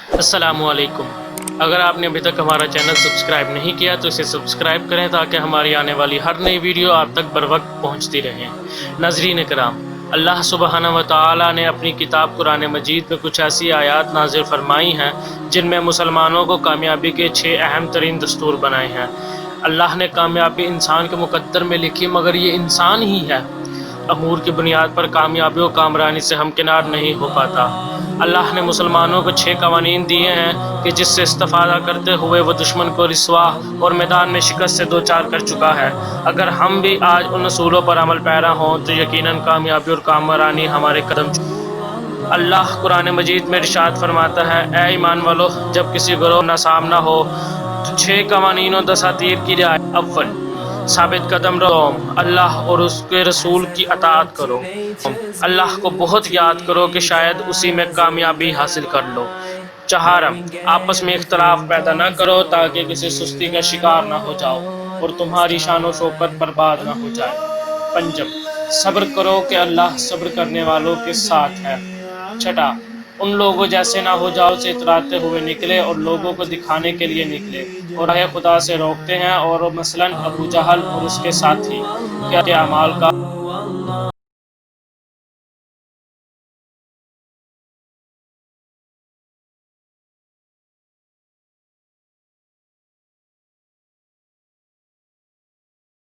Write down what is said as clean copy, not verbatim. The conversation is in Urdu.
السلام علیکم۔ اگر آپ نے ابھی تک ہمارا چینل سبسکرائب نہیں کیا تو اسے سبسکرائب کریں تاکہ ہماری آنے والی ہر نئی ویڈیو آپ تک بر وقت پہنچتی رہیں۔ ناظرین کرام، اللہ سبحانہ و تعالی نے اپنی کتاب قرآن مجید میں کچھ ایسی آیات نازل فرمائی ہیں جن میں مسلمانوں کو کامیابی کے 6 اہم ترین دستور بنائے ہیں۔ اللہ نے کامیابی انسان کے مقدر میں لکھی، مگر یہ انسان ہی ہے امور کی بنیاد پر کامیابی و کامرانی سے ہمکنار نہیں ہو پاتا۔ اللہ نے مسلمانوں کو 6 قوانین دیے ہیں کہ جس سے استفادہ کرتے ہوئے وہ دشمن کو رسوا اور میدان میں شکست سے دوچار کر چکا ہے۔ اگر ہم بھی آج ان اصولوں پر عمل پیرا ہوں تو یقیناً کامیابی اور کامرانی ہمارے قدم اللہ قرآن مجید میں ارشاد فرماتا ہے، اے ایمان والو، جب کسی گروہ کا سامنا ہو تو 6 قوانین و دساتیر کی رعایت۔ اول، ثابت قدم رہو، اللہ اور اس کے رسول کی اطاعت کرو، اللہ کو بہت یاد کرو کہ شاید اسی میں کامیابی حاصل کر لو۔ چہارم، آپس میں اختلاف پیدا نہ کرو تاکہ کسی سستی کا شکار نہ ہو جاؤ اور تمہاری شان و شوکت برباد نہ ہو جائے۔ پنجم، صبر کرو کہ اللہ صبر کرنے والوں کے ساتھ ہے۔ چھٹا، ان لوگوں جیسے نہ ہو جاؤ سے اتراتے ہوئے نکلے اور لوگوں کو دکھانے کے لیے نکلے اور راہ خدا سے روکتے ہیں، اور مثلاً ابو جہل اور اس کے ساتھی کے اعمال کا